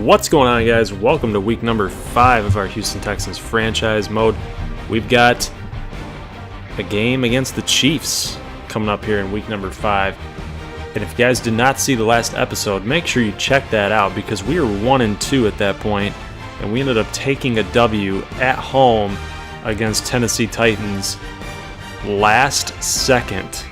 What's going on, guys? Welcome to week number 5 of our Houston Texans franchise mode. We've got a game against the Chiefs coming up here in week number 5. And if you guys did not see the last episode, make sure you check that out because we were 1-2 at that point, and we ended up taking a W at home against Tennessee Titans. Last second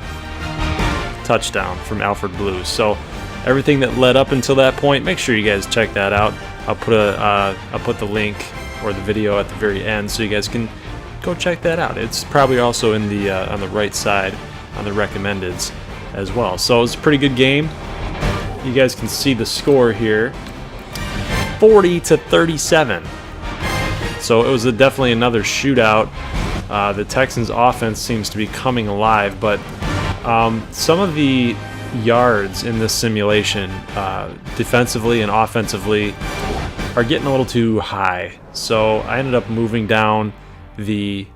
touchdown from Alfred Blue. So everything that led up until that point, make sure you guys check that out. I'll put the link or the video at the very end so you guys can go check that out. It's probably also in the on the right side on the recommendeds as well. So it was a pretty good game. You guys can see the score here, 40-37. So it was definitely another shootout. The Texans offense seems to be coming alive, but some of the yards in this simulation, defensively and offensively, are getting a little too high. So I ended up moving down the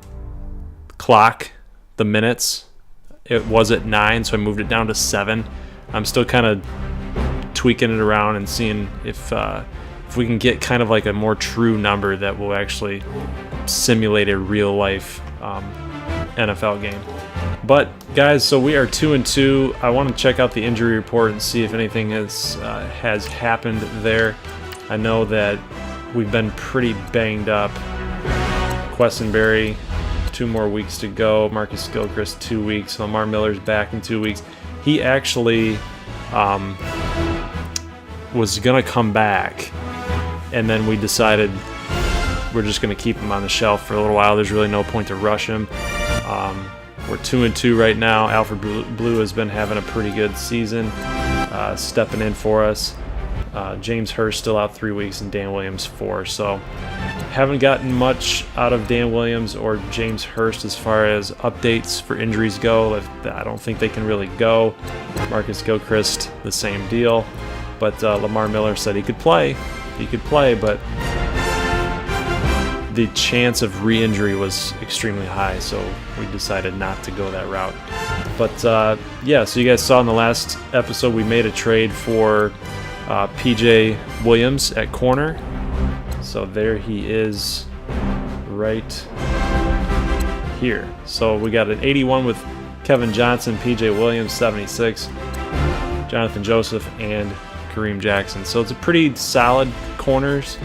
clock, the minutes. It was at 9, so I moved it down to 7. I'm still kind of tweaking it around and seeing if we can get kind of like a more true number that will actually simulate a real life NFL game. But guys, so we are 2-2. I want to check out the injury report and see if anything has happened there. I know that we've been pretty banged up. Questenberry, 2 more weeks to go. Marcus Gilchrist, 2 weeks. Lamar Miller's back in 2 weeks. He actually was gonna come back, and then we decided we're just gonna keep him on the shelf for a little while. There's really no point to rush him. We're 2-2 right now. Alfred Blue has been having a pretty good season, stepping in for us. James Hurst still out 3 weeks, and Dan Williams 4. So haven't gotten much out of Dan Williams or James Hurst as far as updates for injuries go. I don't think they can really go. Marcus Gilchrist, the same deal. But Lamar Miller said he could play. But the chance of re-injury was extremely high, so we decided not to go that route. But yeah, so you guys saw in the last episode we made a trade for PJ Williams at corner. So there he is right here. So we got an 81 with Kevin Johnson, PJ Williams 76, Jonathan Joseph, and Kareem Jackson. So it's a pretty solid cornerback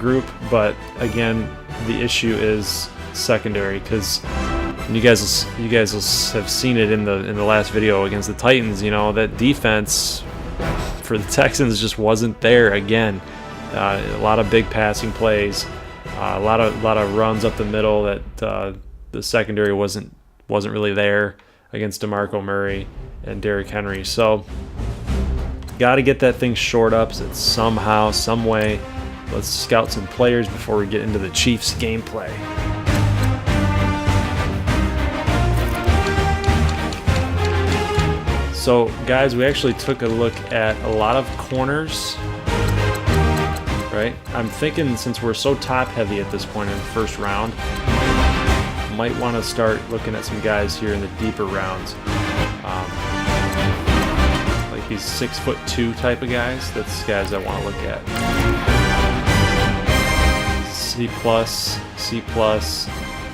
group, but again, the issue is secondary, because you guys have seen it in the last video against the Titans. You know, that defense for the Texans just wasn't there again. A lot of big passing plays, a lot of runs up the middle that the secondary wasn't really there against DeMarco Murray and Derrick Henry. So got to get that thing shored up somehow, some way. Let's scout some players before we get into the Chiefs gameplay. So guys, we actually took a look at a lot of corners, right? I'm thinking since we're so top heavy at this point in the first round, might want to start looking at some guys here in the deeper rounds. Like these 6'2" type of guys. That's guys I want to look at. C+.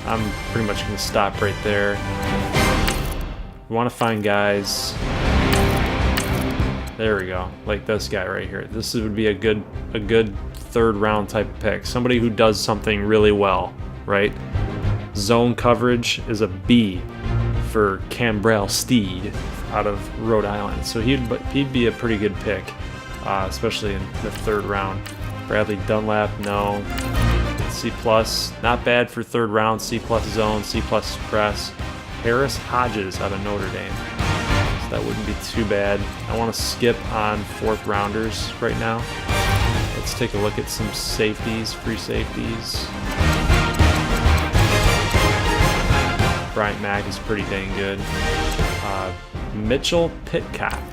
I'm pretty much going to stop right there. We want to find guys. There we go. Like this guy right here. This would be a good 3rd round type of pick. Somebody who does something really well, right? Zone coverage is a B for Cambrell Steed out of Rhode Island. So he'd be a pretty good pick, especially in the 3rd round. Bradley Dunlap, no. C+, not bad for 3rd round. C+ zone, C+ press. Harris Hodges out of Notre Dame. So that wouldn't be too bad. I want to skip on 4th rounders right now. Let's take a look at some safeties, free safeties. Bryant Mack is pretty dang good. Michael Pitcock.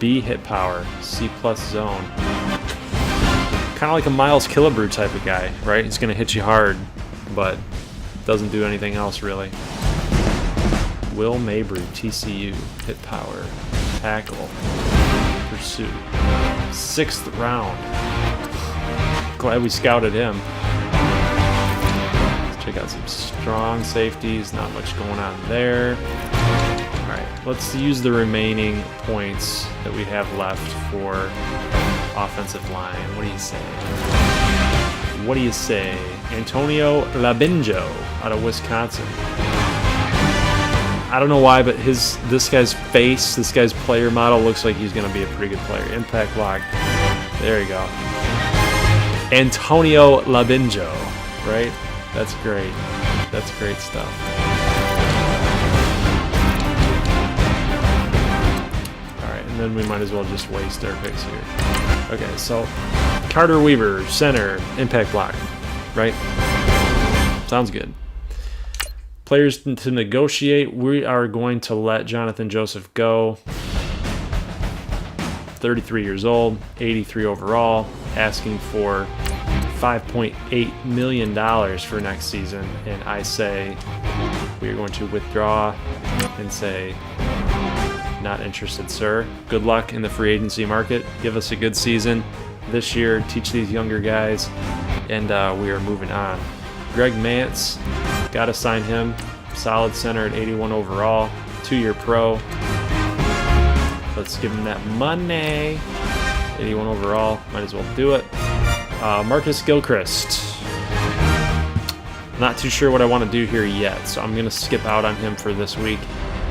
B hit power, C+ zone. Kind of like a Miles Killebrew type of guy, right? He's going to hit you hard, but doesn't do anything else really. Will Mabry, TCU, hit power, tackle. For pursuit. 6th round. Glad we scouted him. Let's check out some strong safeties. Not much going on there. All right, let's use the remaining points that we have left for offensive line. What do you say? What do you say? Antonio Labinjo out of Wisconsin. I don't know why, but this guy's face, this guy's player model looks like he's going to be a pretty good player. Impact block. There you go. Antonio Labinjo, right? That's great. That's great stuff. All right, and then we might as well just waste our picks here. Okay, so Carter Weaver, center, impact block, right? Sounds good. Players to negotiate, we are going to let Jonathan Joseph go. 33 years old, 83 overall, asking for $5.8 million for next season. And I say we are going to withdraw and say, not interested, sir. Good luck in the free agency market. Give us a good season this year. Teach these younger guys. And we are moving on. Greg Mance. Got to sign him. Solid center at 81 overall. 2-year pro. Let's give him that money. 81 overall. Might as well do it. Marcus Gilchrist. Not too sure what I want to do here yet, so I'm going to skip out on him for this week.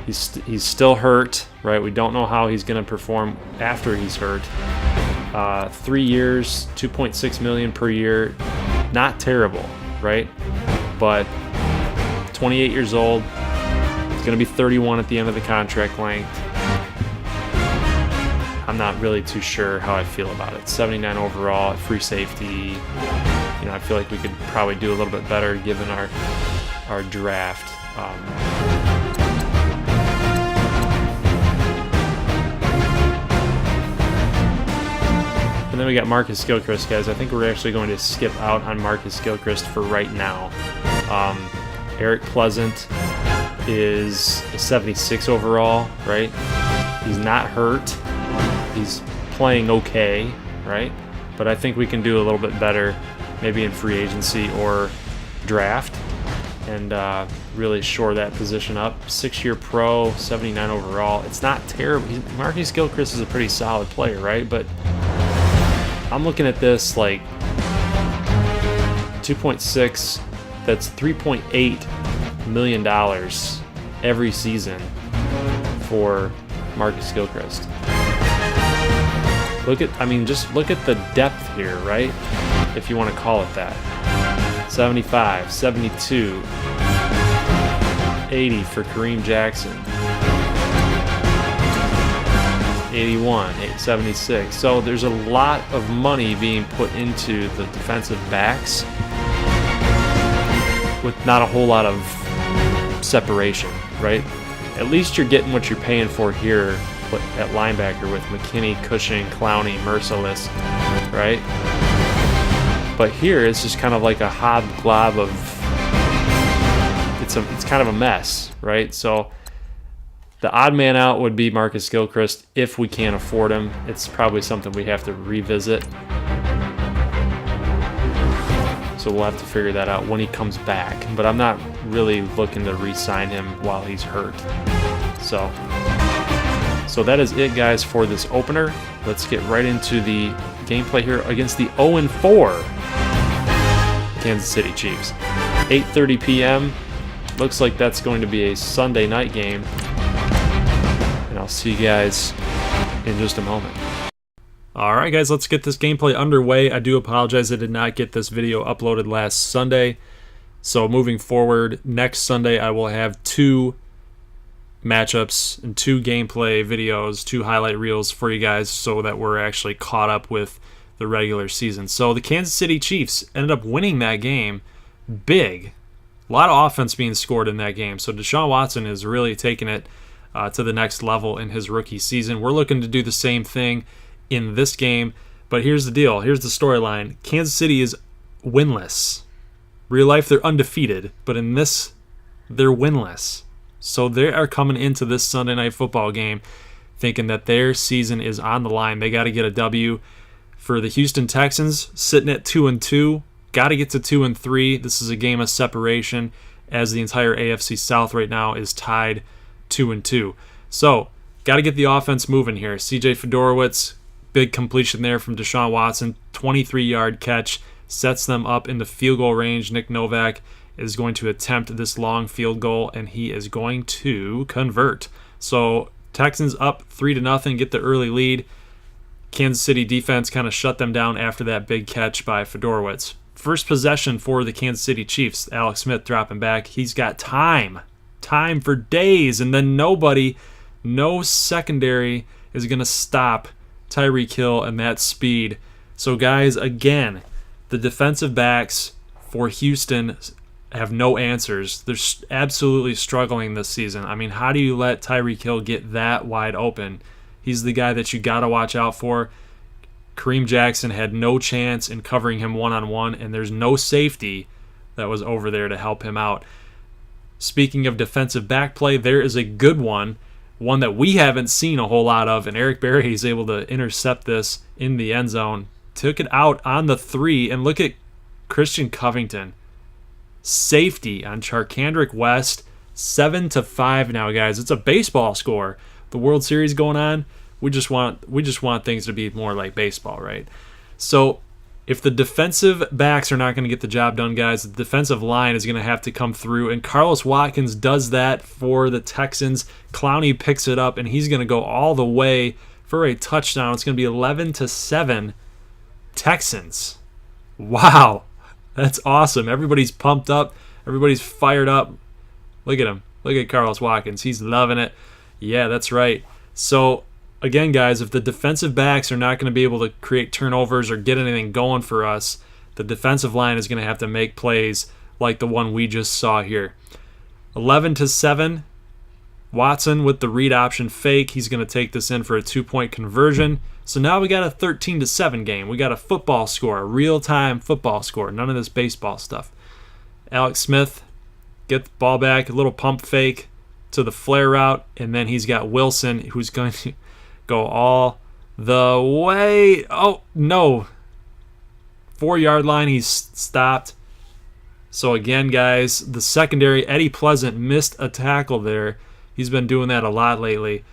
He's still hurt, right? We don't know how he's going to perform after he's hurt. 3 years, $2.6 million per year. Not terrible, right? But 28 years old. He's going to be 31 at the end of the contract length. I'm not really too sure how I feel about it. 79 overall, free safety. You know, I feel like we could probably do a little bit better given our draft. And then we got Marcus Gilchrist, guys. I think we're actually going to skip out on Marcus Gilchrist for right now. Eric Pleasant is a 76 overall, right? He's not hurt. He's playing okay, right? But I think we can do a little bit better maybe in free agency or draft and really shore that position up. 6-year pro, 79 overall. It's not terrible. Marcus Gilchrist is a pretty solid player, right? But I'm looking at this like 2.6, that's $3.8 million every season for Marcus Gilchrist. Just look at the depth here, right? If you want to call it that. 75, 72, 80 for Kareem Jackson. 81, 876. So there's a lot of money being put into the defensive backs with not a whole lot of separation, right? At least you're getting what you're paying for here at linebacker with McKinney, Cushing, Clowney, Merciless, right? But here it's just kind of like a hobglob of it's kind of a mess, right? So the odd man out would be Marcus Gilchrist if we can't afford him. It's probably something we have to revisit. So we'll have to figure that out when he comes back. But I'm not really looking to re-sign him while he's hurt. So that is it, guys, for this opener. Let's get right into the gameplay here against the 0-4 Kansas City Chiefs. 8:30 p.m. Looks like that's going to be a Sunday night game. And I'll see you guys in just a moment. Alright guys, let's get this gameplay underway. I do apologize I did not get this video uploaded last Sunday. So moving forward, next Sunday I will have 2 matchups and 2 gameplay videos, 2 highlight reels for you guys so that we're actually caught up with the regular season. So the Kansas City Chiefs ended up winning that game big. A lot of offense being scored in that game. So Deshaun Watson is really taking it to the next level in his rookie season. We're looking to do the same thing in this game, but here's the deal. Here's the storyline. Kansas City is winless. Real life, they're undefeated, but in this, they're winless. So they are coming into this Sunday Night Football game thinking that their season is on the line. They got to get a W. For the Houston Texans, sitting at 2-2, got to get to 2-3. This is a game of separation, as the entire AFC South right now is tied 2-2. So, got to get the offense moving here. CJ Fedorowicz, big completion there from Deshaun Watson, 23-yard catch, sets them up in the field goal range. Nick Novak is going to attempt this long field goal, and he is going to convert. So, Texans up 3-0, get the early lead. Kansas City defense kind of shut them down after that big catch by Fedorowicz. First possession for the Kansas City Chiefs. Alex Smith dropping back. He's got time for days, and then no secondary is going to stop Tyreek Hill and that speed. So, guys, again, the defensive backs for Houston have no answers. They're absolutely struggling this season. I mean, how do you let Tyreek Hill get that wide open? He's the guy that you got to watch out for. Kareem Jackson had no chance in covering him one-on-one, and there's no safety that was over there to help him out. Speaking of defensive back play, there is a good one that we haven't seen a whole lot of, and Eric Berry is able to intercept this in the end zone. Took it out on the 3, and look at Christian Covington. Safety on Charkandrick West, 7-5 now, guys. It's a baseball score. The World Series going on, we just want things to be more like baseball, right? So if the defensive backs are not going to get the job done, guys, the defensive line is going to have to come through, and Carlos Watkins does that for the Texans. Clowney picks it up, and he's going to go all the way for a touchdown. It's going to be 11-7 Texans. Wow, that's awesome. Everybody's pumped up. Everybody's fired up. Look at him. Look at Carlos Watkins. He's loving it. Yeah, that's right. So, again, guys, if the defensive backs are not going to be able to create turnovers or get anything going for us, the defensive line is going to have to make plays like the one we just saw here. 11-7, Watson with the read option fake. He's going to take this in for a 2-point conversion. So now we got a 13-7 game. We got a football score, a real-time football score. None of this baseball stuff. Alex Smith, get the ball back, a little pump fake to the flare route, and then he's got Wilson, who's going to go all the way. Oh, no. 4-yard line, he's stopped. So again, guys, the secondary, Eddie Pleasant missed a tackle there. He's been doing that a lot lately.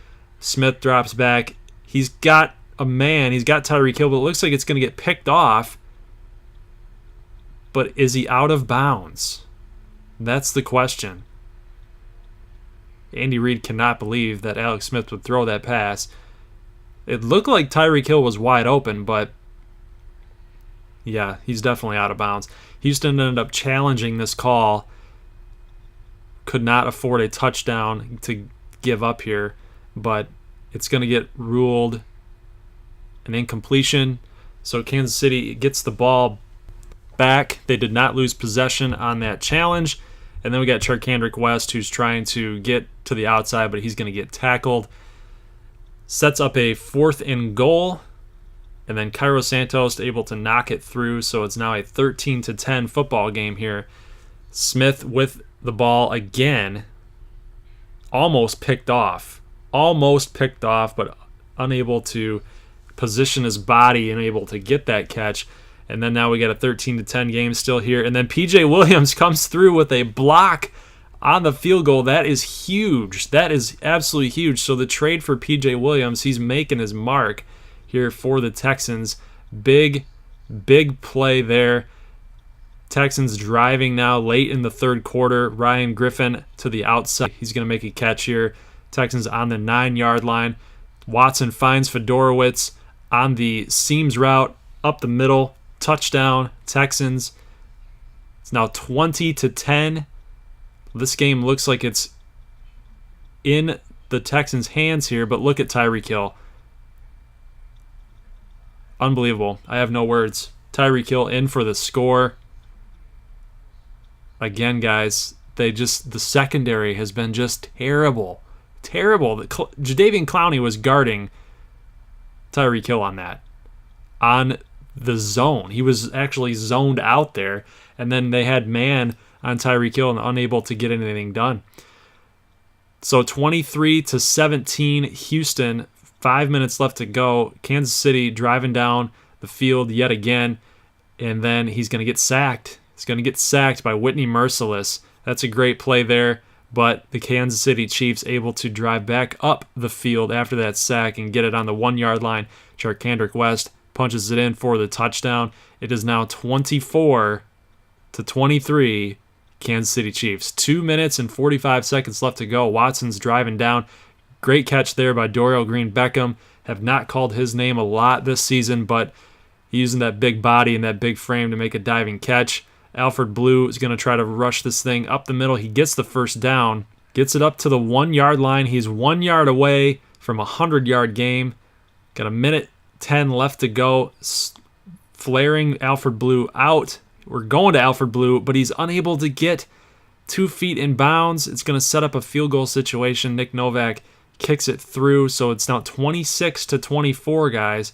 Smith drops back. He's got a man. He's got Tyreek Hill, but it looks like it's going to get picked off. But is he out of bounds? That's the question. Andy Reid cannot believe that Alex Smith would throw that pass. It looked like Tyreek Hill was wide open, but yeah, he's definitely out of bounds. Houston ended up challenging this call. Could not afford a touchdown to give up here, but it's going to get ruled an incompletion. So Kansas City gets the ball back. They did not lose possession on that challenge. And then we got Charkandrick West, who's trying to get to the outside, but he's going to get tackled. Sets up a 4th and goal. And then Cairo Santos able to knock it through. So it's now a 13-10 football game here. Smith with the ball again. Almost picked off, but unable to position his body and able to get that catch. And then now we got a 13-10 game still here. And then P.J. Williams comes through with a block on the field goal. That is huge. That is absolutely huge. So the trade for P.J. Williams, he's making his mark here for the Texans. Big play there. Texans driving now late in the third quarter. Ryan Griffin to the outside. He's going to make a catch here. Texans on the 9-yard line. Watson finds Fedorowicz on the seams route up the middle. Touchdown, Texans. It's now 20-10. This game looks like it's in the Texans' hands here, but look at Tyreek Hill. Unbelievable. I have no words. Tyreek Hill in for the score. Again, guys, the secondary has been just terrible. Terrible. Jadeveon Clowney was guarding Tyreek Hill on that. On the zone. He was actually zoned out there, and then they had man on Tyreek Hill and unable to get anything done. So 23-17 Houston 5 minutes left to go. Kansas City driving down the field yet again, and then he's going to get sacked. He's going to get sacked by Whitney Merciless. That's a great play there, but the Kansas City Chiefs able to drive back up the field after that sack and get it on the 1-yard line. Charkandrick West punches it in for the touchdown. It is now 24-23, Kansas City Chiefs. 2 minutes and 45 seconds left to go. Watson's driving down. Great catch there by Dorial Green-Beckham. Have not called his name a lot this season, but using that big body and that big frame to make a diving catch. Alfred Blue is going to try to rush this thing up the middle. He gets the first down, gets it up to the 1-yard line. He's 1 yard away from a 100-yard game. Got a minute 10 left to go. Flaring Alfred Blue out. We're going to Alfred Blue, but he's unable to get 2 feet in bounds. It's going to set up a field goal situation. Nick Novak kicks it through, so it's now 26-24, guys.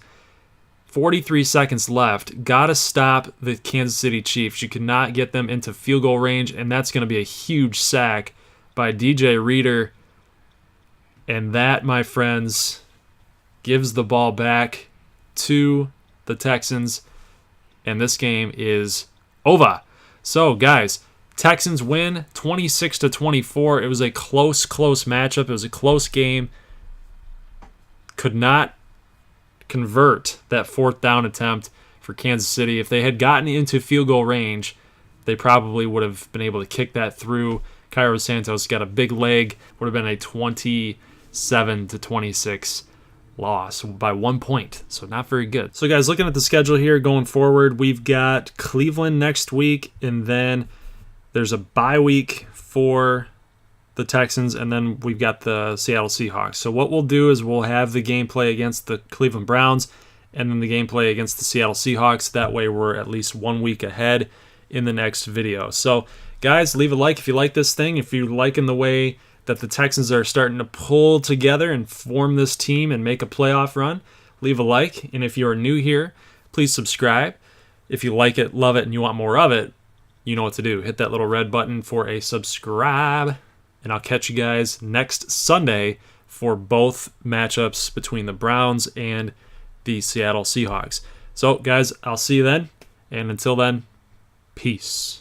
43 seconds left. Got to stop the Kansas City Chiefs. You cannot get them into field goal range, and that's going to be a huge sack by DJ Reader. And that, my friends, gives the ball back to the Texans, and this game is over. So, guys, Texans win 26-24. It was a close matchup. It was a close game. Could not convert that 4th down attempt for Kansas City. If they had gotten into field goal range, they probably would have been able to kick that through. Cairo Santos got a big leg. Would have been a 27-26 loss by 1 point. So not very good. So guys, looking at the schedule here going forward, we've got Cleveland next week, and then there's a bye week for the Texans, and then we've got the Seattle Seahawks. So what we'll do is we'll have the gameplay against the Cleveland Browns and then the gameplay against the Seattle Seahawks. That way we're at least 1 week ahead in the next video. So guys, leave a like if you like this thing. If you're liking the way that the Texans are starting to pull together and form this team and make a playoff run, leave a like. And if you're new here, please subscribe. If you like it, love it, and you want more of it, you know what to do. Hit that little red button for a subscribe. And I'll catch you guys next Sunday for both matchups between the Browns and the Seattle Seahawks. So, guys, I'll see you then. And until then, peace.